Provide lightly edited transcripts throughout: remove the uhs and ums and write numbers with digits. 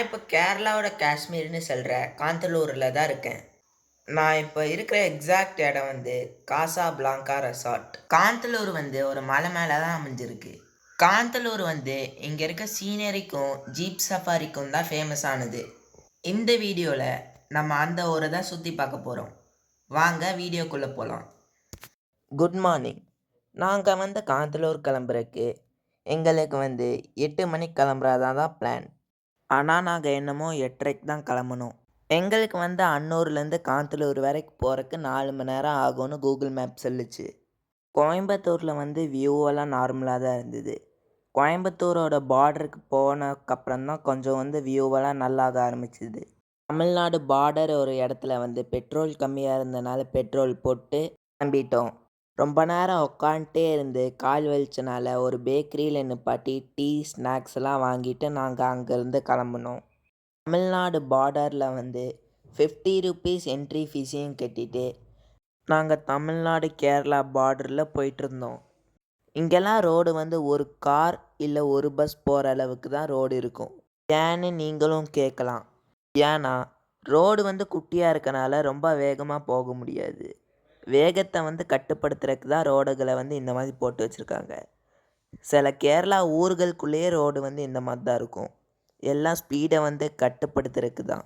நான் இப்போ கேரளாவோட காஷ்மீர்னு சொல்ற காந்தலூர்ல தான் இருக்கேன். நான் இப்போ இருக்கிற எக்ஸாக்ட் இடம் வந்து காசா பிளாங்கா ரெசார்ட். காந்தலூர் வந்து ஒரு மலை மேலே தான் அமைஞ்சிருக்கு. காந்தலூர் வந்து இங்கே இருக்க சீனரிக்கும் ஜீப் சஃபாரிக்கும் தான் ஃபேமஸ் ஆனது. இந்த வீடியோவில் நம்ம அந்த ஊரை தான் சுற்றி பார்க்க போகிறோம். வாங்க வீடியோக்குள்ளே போகலாம். Good morning. நாங்கள் வந்து காந்தலூர் கிளம்புறக்கு எங்களுக்கு வந்து 8 மணிக்கு கிளம்புறதா தான் பிளான். ஆனால் நாங்கள் என்னமோ 8:30க்கு தான் கிளம்பணும். எங்களுக்கு வந்து அன்னூர்லேருந்து காந்தலூர் வரைக்கும் போகிறக்கு 4 மணி நேரம் ஆகும்னு கூகுள் மேப் சொல்லுச்சு. கோயம்புத்தூரில் வந்து வியூவெல்லாம் நார்மலாக தான் இருந்தது. கோயம்புத்தூரோட பார்டருக்கு போனதுக்கப்புறம் தான் கொஞ்சம் வந்து வியூவெல்லாம் நல்லாக ஆரம்பிச்சிது. தமிழ்நாடு பார்டர் ஒரு இடத்துல வந்து பெட்ரோல் கம்மியாக இருந்தனால பெட்ரோல் போட்டு கிளம்பிட்டோம். ரொம்ப நேரம் உட்காந்துட்டே இருந்து கால் வலிச்சனால ஒரு பேக்கரியில் நிப்பாட்டி டீ ஸ்நாக்ஸ் எல்லாம் வாங்கிட்டு நாங்கள் அங்கேருந்து கிளம்புனோம். தமிழ்நாடு பார்டரில் வந்து 50 ருபீஸ் என்ட்ரி ஃபீஸையும் கட்டிட்டு நாங்கள் தமிழ்நாடு கேரளா பார்டரில் போயிட்டுருந்தோம். இங்கெல்லாம் ரோடு வந்து ஒரு கார் இல்லை ஒரு பஸ் போகிற அளவுக்கு தான் ரோடு இருக்கும். ஏன்னு நீங்களும் கேட்கலாம். ஏன்னா ரோடு வந்து குட்டியாக இருக்கனால ரொம்ப வேகமாக போக முடியாது. வேகத்தை வந்து கட்டுப்படுத்துறதுக்கு தான் ரோடுகளை வந்து இந்த மாதிரி போட்டு வச்சுருக்காங்க. சில கேரளா ஊர்களுக்குள்ளேயே ரோடு வந்து இந்த மாதிரி தான் இருக்கும். எல்லாம் ஸ்பீடை வந்து கட்டுப்படுத்துறதுக்கு தான்.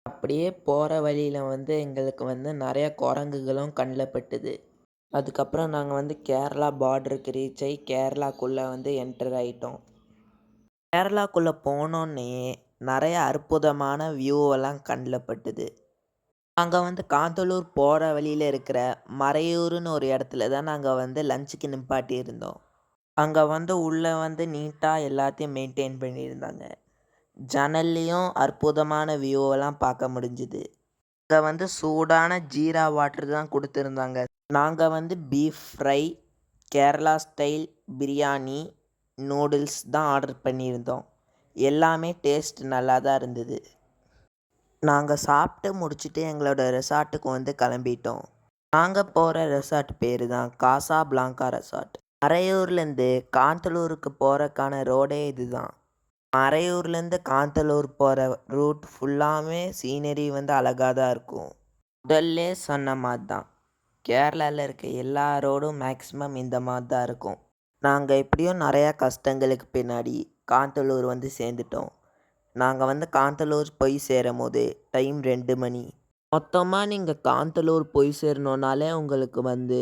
அப்படியே போகிற வழியில் வந்து எங்களுக்கு வந்து நிறைய குரங்குகளும் கண்ணில் பட்டுது. அதுக்கப்புறம் நாங்கள் வந்து கேரளா பார்டருக்கு ரீச் ஆகி கேரளாக்குள்ளே வந்து என்டர் ஆகிட்டோம். கேரளாக்குள்ளே போனோன்னே நிறைய அற்புதமான வியூவெல்லாம் கண்ணில் பட்டுது. நாங்கள் வந்து காந்தலூர் போகிற வழியில் இருக்கிற மறையூர்னு ஒரு இடத்துல தான் நாங்கள் வந்து லஞ்சுக்கு நிப்பாட்டி இருந்தோம். அங்கே வந்து உள்ளே வந்து நீட்டாக எல்லாத்தையும் மெயின்டைன் பண்ணியிருந்தாங்க. ஜன்னல்லையும் அற்புதமான வியூவெல்லாம் பார்க்க முடிஞ்சுது. அங்கே வந்து சூடான ஜீரா வாட்டர் தான் கொடுத்துருந்தாங்க. நாங்கள் வந்து beef fry, Kerala style biryani, noodles தான் ஆர்டர் பண்ணியிருந்தோம். எல்லாமே டேஸ்ட் நல்லா தான் இருந்தது. நாங்கள் சாப்பிட்டு முடிச்சுட்டு எங்களோட ரெசார்ட்டுக்கு வந்து கிளம்பிட்டோம். நாங்கள் போகிற ரெசார்ட் பேர் தான் காசா பிளாங்கா ரெசார்ட். மறையூர்லேருந்து காந்தலூருக்கு போகிறக்கான ரோடே இது தான். மறையூர்லேருந்து காந்தலூர் போகிற ரூட் ஃபுல்லாமே சீனரி வந்து அழகாக தான் இருக்கும். முதல்ல சொன்ன மாதிரி தான் கேரளாவில் இருக்க எல்லா ரோடும் மேக்ஸிமம் இந்த மாதிரி தான் இருக்கும். நாங்கள் எப்படியும் நிறையா கஷ்டங்களுக்கு பின்னாடி காந்தலூர் வந்து சேர்ந்துட்டோம். நாங்கள் வந்து காந்தலூர் போய் சேரும் போது டைம் 2 மணி. மொத்தமாக நீங்கள் காந்தலூர் போய் சேரணுன்னாலே உங்களுக்கு வந்து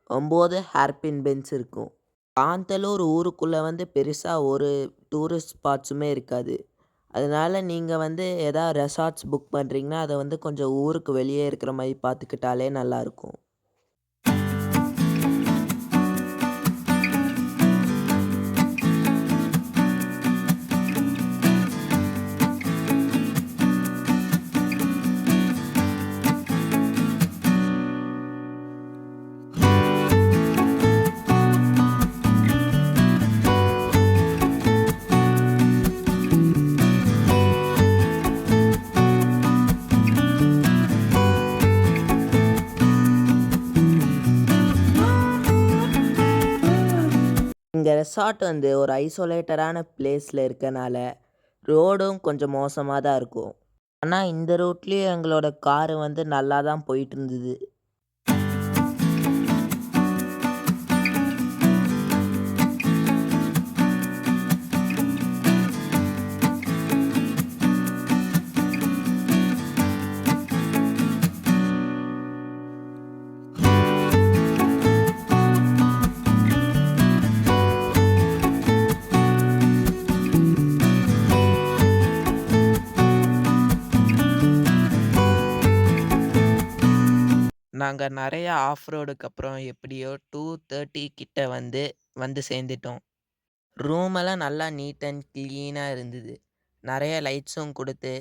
9 ஹேர்பின் பென்ஸ் இருக்கும். காந்தலூர் ஊருக்குள்ளே வந்து பெருசாக ஒரு டூரிஸ்ட் ஸ்பாட்ஸுமே இருக்காது. அதனால் நீங்கள் வந்து எதாவது ரெசார்ட்ஸ் புக் பண்ணுறீங்கன்னா அதை வந்து கொஞ்சம் ஊருக்கு வெளியே இருக்கிற மாதிரி பார்த்துக்கிட்டாலே நல்லாயிருக்கும். இங்கே ரெசார்ட் வந்து ஒரு ஐசோலேட்டடான பிளேஸில் இருக்கனால ரோடும் கொஞ்சம் மோசமாக தான் இருக்கும். ஆனால் இந்த ரூட்லேயும் எங்களோட காரு வந்து நல்லா தான் போயிட்டு இருந்தது. நாங்கள் நிறைய ஆஃப் ரோடுக்கு அப்புறம் எப்படியோ 2:30 கிட்ட வந்து சேர்ந்துட்டோம். ரூமெல்லாம் நல்லா நீட் அண்ட் க்ளீனாக இருந்தது. நிறைய லைட்ஸும் கொடுத்து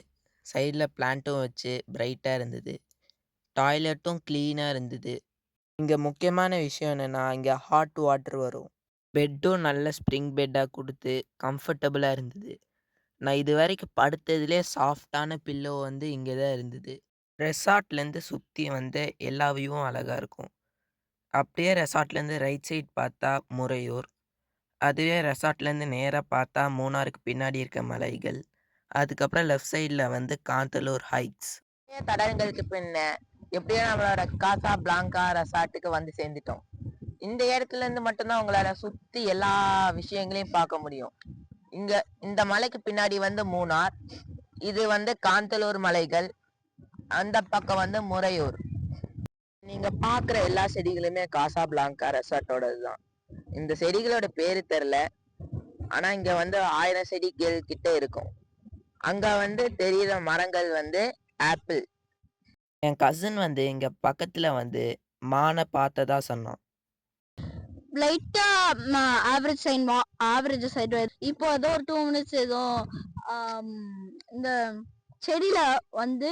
சைடில் பிளான்ட்டும் வச்சு பிரைட்டாக இருந்தது. டாய்லெட்டும் க்ளீனாக இருந்தது. இங்கே முக்கியமான விஷயம் என்னென்னா இங்கே ஹாட் வாட்டர் வரும். பெட்டும் நல்ல ஸ்ப்ரிங் பெட்டாக கொடுத்து கம்ஃபர்டபுளாக இருந்தது. நான் இது வரைக்கும் படுத்ததுலேயே சாஃப்டான பில்லோ வந்து இங்கே தான் இருந்தது. ரெசார்ட்லேருந்து சுற்றி வந்து எல்லா வியூவும் அழகாக இருக்கும். அப்படியே ரெசார்ட்லேருந்து ரைட் சைட் பார்த்தா முறையூர். அதுவே ரெசார்ட்லேருந்து நேராக பார்த்தா மூணாருக்கு பின்னாடி இருக்க மலைகள். அதுக்கப்புறம் லெஃப்ட் சைடில் வந்து காந்தலூர் ஹைட்ஸ். தடங்களுக்கு பின்ன எப்படியோ நம்மளோட காசா பிளாங்கா ரெசார்ட்டுக்கு வந்து சேர்ந்துட்டோம். இந்த இடத்துல இருந்து மட்டும்தான் உங்களால சுத்தி எல்லா விஷயங்களையும் பார்க்க முடியும். இங்க இந்த மலைக்கு பின்னாடி வந்து மூணார், இது வந்து காந்தலூர் மலைகள், அந்த பக்கம் வந்து முறையூர். நீங்க பாக்குற எல்லா செடிகளுமே காசா பிளாங்கா ரெசார்ட்டோடது தான். இந்த செடிகளோட பேரு தெரியல, ஆனா இங்க வந்து 1000 செடிகள் கிட்ட இருக்கும். அங்க வந்து தெரியுற மரங்கள் வந்து ஆப்பிள். என் கசின் வந்து இங்க பக்கத்துல வந்து மானை பார்த்ததா சொன்னான். லைட்டா ஆவரேஜ் சைன் ஆவரேஜ் சைடு இப்போ ஏதோ ஒரு 2 மினிட்ஸ் ஏதோ இந்த செடியில வந்து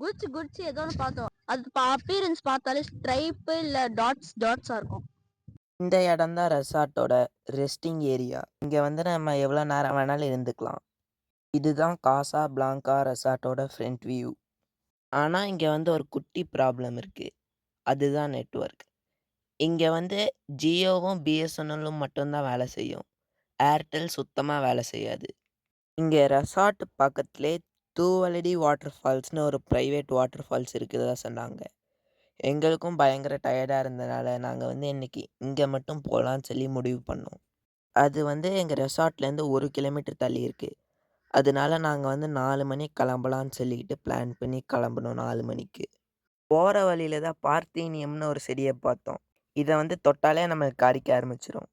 குச்சி குச்சி ஏதோ ஒன்று பார்த்தோம். அது அப்பீரன்ஸ் பார்த்தாலே ஸ்ட்ரைப்பு இல்லை டாட்ஸா இருக்கும். இந்த இடம் தான் ரெசார்ட்டோட ரெஸ்டிங் ஏரியா. இங்க வந்து நம்ம எவ்வளோ நேரம் வேணாலும் இருந்துக்கலாம். இதுதான் காசா பிளாங்கா ரெசார்ட்டோட ஃப்ரண்ட் வியூ. ஆனா இங்க வந்து ஒரு குட்டி ப்ராப்ளம் இருக்கு. அதுதான் நெட்வொர்க். இங்க வந்து ஜியோவும் பிஎஸ்என்எல்லும் மட்டும்தான் வேலை செய்யும். ஏர்டெல் சுத்தமா வேலை செய்யாது. இங்க ரெசார்ட் பக்கத்திலே தூவலடி வாட்டர் ஃபால்ஸ்னு ஒரு பிரைவேட் வாட்டர் ஃபால்ஸ் இருக்குதா சொன்னாங்க. எங்களுக்கும் பயங்கர டயர்டாக இருந்தனால நாங்கள் வந்து இன்னைக்கு இங்கே மட்டும் போகலான்னு சொல்லி முடிவு பண்ணோம். அது வந்து எங்கள் ரெசார்ட்லேருந்து 1 கிலோமீட்டர் தள்ளி இருக்குது. அதனால நாங்கள் வந்து 4 மணிக்கு கிளம்பலான்னு சொல்லிக்கிட்டு பிளான் பண்ணி கிளம்புனோம் 4 மணிக்கு. போகிற வழியில தான் பார்த்தீனியம்னு ஒரு செடியை பார்த்தோம். இதை வந்து தொட்டாலே நம்மளுக்கு கரிக்க ஆரம்பிச்சிடும்.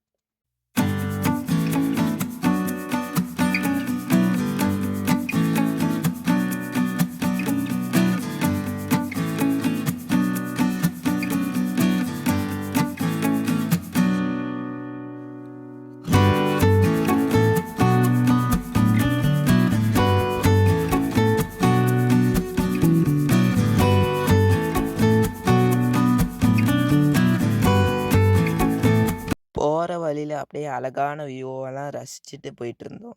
போகிற வழியில் அப்படியே அழகான வியூவெல்லாம் ரசிச்சுட்டு போயிட்டு இருந்தோம்.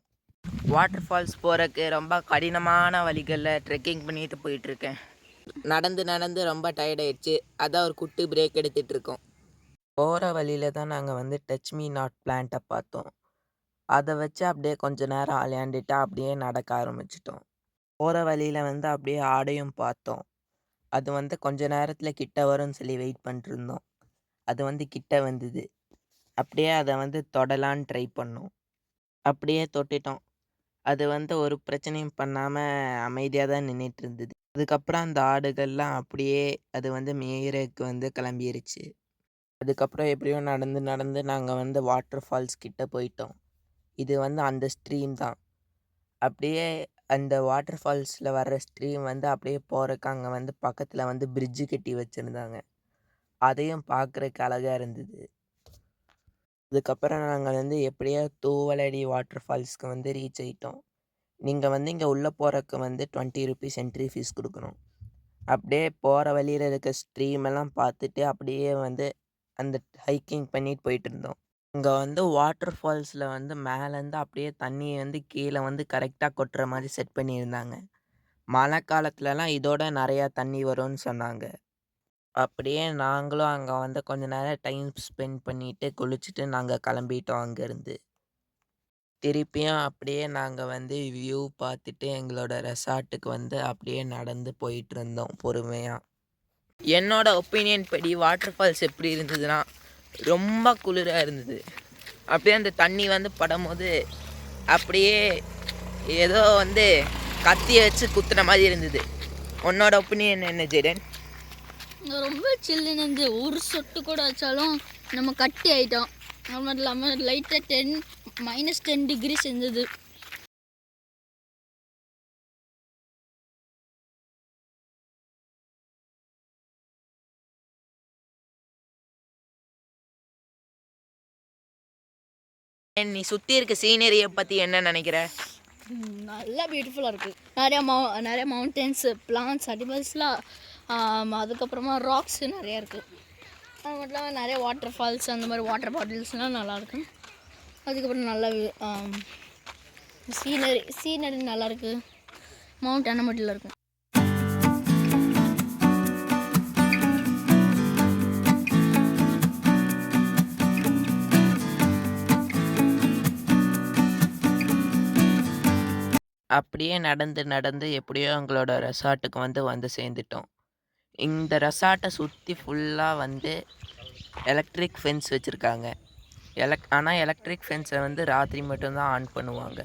வாட்டர் ஃபால்ஸ் போகிறக்கு ரொம்ப கடினமான வழிகளில் ட்ரெக்கிங் பண்ணிட்டு போயிட்டுருக்கேன். நடந்து நடந்து ரொம்ப டயர்டாயிடுச்சு. அதான் ஒரு குட்டி பிரேக் எடுத்துகிட்டு இருக்கோம். போகிற வழியில் தான் நாங்கள் வந்து டச் மீ நாட் பிளான்ட்டை பார்த்தோம். அதை வச்சு அப்படியே கொஞ்ச நேரம் விளையாண்டுட்டு அப்படியே நடக்க ஆரம்பிச்சிட்டோம். போகிற வழியில் வந்து அப்படியே ஆடையும் பார்த்தோம். அது வந்து கொஞ்ச நேரத்தில் கிட்ட வரும்னு சொல்லி வெயிட் பண்ணிட்டு இருந்தோம். அது வந்து கிட்ட வந்தது. அப்படியே அதை வந்து தொடலான்னு ட்ரை பண்ணோம். அப்படியே தொட்டுட்டோம். அது வந்து ஒரு பிரச்சனையும் பண்ணாமல் அமைதியாக தான் நின்றுட்டு இருந்தது. அதுக்கப்புறம் அந்த ஆடுகள்லாம் அப்படியே அது வந்து மேயறதுக்கு வந்து கிளம்பிருச்சு. அதுக்கப்புறம் எப்படியோ நடந்து நடந்து நாங்கள் வந்து வாட்டர் ஃபால்ஸ் கிட்ட போயிட்டோம். இது வந்து அந்த ஸ்ட்ரீம் தான். அப்படியே அந்த வாட்டர் ஃபால்ஸில் வர்ற ஸ்ட்ரீம் வந்து அப்படியே போகிறக்கு அங்கே வந்து பக்கத்தில் வந்து பிரிட்ஜு கட்டி வச்சுருந்தாங்க. அதையும் பார்க்குறக்கு அழகாக இருந்தது. அதுக்கப்புறம் நாங்கள் வந்து எப்படியோ தூவலடி வாட்டர் ஃபால்ஸ்க்கு வந்து ரீச் ஆகிட்டோம். நீங்கள் வந்து இங்கே உள்ளே போகிறக்கு வந்து 20 ருபீஸ் என்ட்ரி ஃபீஸ் கொடுக்கணும். அப்படியே போகிற வழியில் இருக்க ஸ்ட்ரீம் எல்லாம் பார்த்துட்டு அப்படியே வந்து அந்த ஹைக்கிங் பண்ணிட்டு போயிட்டு இருந்தோம். இங்கே வந்து வாட்டர் ஃபால்ஸில் வந்து மேலேருந்து அப்படியே தண்ணியை வந்து கீழே வந்து கரெக்டாக கொட்டுற மாதிரி செட் பண்ணியிருந்தாங்க. மழை காலத்துலலாம் இதோட நிறையா தண்ணி வரும்னு சொன்னாங்க. அப்படியே நாங்களும் அங்கே வந்து கொஞ்ச நேரம் டைம் ஸ்பெண்ட் பண்ணிட்டு குளிச்சுட்டு நாங்கள் கிளம்பிட்டோம் அங்கேருந்து. திருப்பியும் அப்படியே நாங்கள் வந்து வியூ பார்த்துட்டு எங்களோட ரெசார்ட்டுக்கு வந்து அப்படியே நடந்து போயிட்டு இருந்தோம் பொறுமையாக. என்னோட ஒப்பீனியன் படி வாட்டர் ஃபால்ஸ் எப்படி இருந்ததுன்னா ரொம்ப குளிராக இருந்தது. அப்படியே அந்த தண்ணி வந்து படும்போது அப்படியே ஏதோ வந்து கத்தியை வச்சு குத்துன மாதிரி இருந்தது. உன்னோட ஒப்பீனியன் என்ன ஜெடன்? ரொம்ப சில்லுன்னு இருந்து ஒரு சொட்டு கூட வச்சாலும் நம்ம கட்டி ஆயிட்டோம். அது மட்டும் இல்லாமல் லைட்டாக -10 டிகிரிஸ் இருந்தது. நீ சுற்றி இருக்க சீனரியை பற்றி என்ன நினைக்கிற? நல்லா பியூட்டிஃபுல்லாக இருக்குது. நிறைய மவுண்டன்ஸு, பிளான்ஸ், அனிமல்ஸ்லாம், அதுக்கப்புறமா ராக்ஸு நிறையா இருக்குது. அது மட்டும் இல்லாமல் நிறைய வாட்டர் ஃபால்ஸ், அந்த மாதிரி வாட்டர் பாட்டில்ஸ்லாம் நல்லாயிருக்கு. அதுக்கப்புறம் நல்லா சீனரி நல்லாயிருக்கு. மவுண்ட் அனமட்டில் இருக்கும். அப்படியே நடந்து நடந்து எப்படியோ எங்களோட ரெசார்ட்டுக்கு வந்து சேர்ந்துட்டோம். இந்த ரெசார்ட்ட சுத்தி ஃபுல்லா வந்து எலக்ட்ரிக் ஃபென்ஸ் வச்சிருக்காங்க. ஆனா எலக்ட்ரிக் ஃபென்ஸ வந்து ராத்திரி மட்டும் தான் ஆன் பண்ணுவாங்க.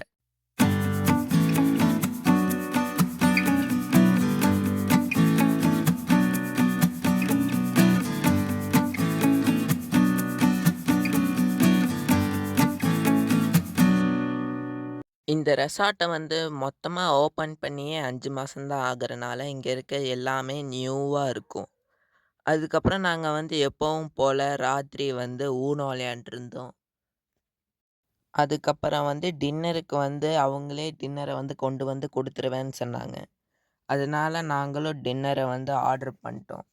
இந்த ரெசார்ட்ட வந்து மொத்தமா ஓப்பன் பண்ணியே 5 மாசம் தான் ஆகுறனால, இங்க இருக்க எல்லாமே நியூவா இருக்கும். அதுக்கப்புறம் நாங்க வந்து எப்பவும் போல ராத்திரி வந்து ஊனோ விளையாண்ட்ருந்தோம். அதுக்கப்புறம் வந்து டின்னருக்கு வந்து அவங்களே டின்னர வந்து கொண்டு வந்து குடுத்துருவேன்னு சொன்னாங்க. அதனால நாங்களும் டின்னர வந்து ஆர்டர் பண்ணிட்டோம்.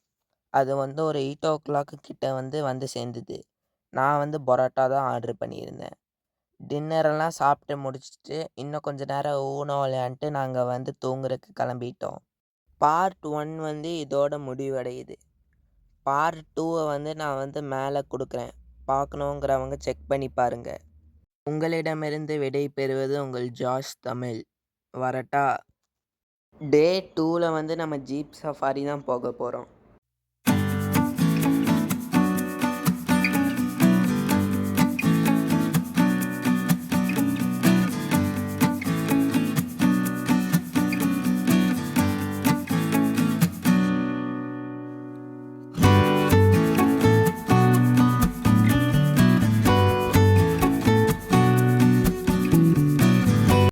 அது வந்து ஒரு 8:00 கிட்ட வந்து சேர்ந்தது. நான் வந்து பரோட்டா தான் ஆர்டர் பண்ணியிருந்தேன். டின்னரெல்லாம் சாப்பிட்டு முடிச்சுட்டு, இன்னும் கொஞ்ச நேரம் ஊனோ விளையாண்ட்டு நாங்க வந்து தூங்குறதுக்கு கிளம்பிட்டோம். பார்ட் 1 வந்து இதோட முடிவடையுது. பார்ட் 2வ வந்து நான் வந்து மேல குடுக்குறேன். பார்க்கணுங்கிறவங்க செக் பண்ணி பாருங்க. உங்களிடமிருந்து விடை பெறுவது உங்கள் ஜாஸ் தமிழ். வரட்டா? டே 2ல வந்து நம்ம ஜீப் சஃபாரி தான் போக போறோம்.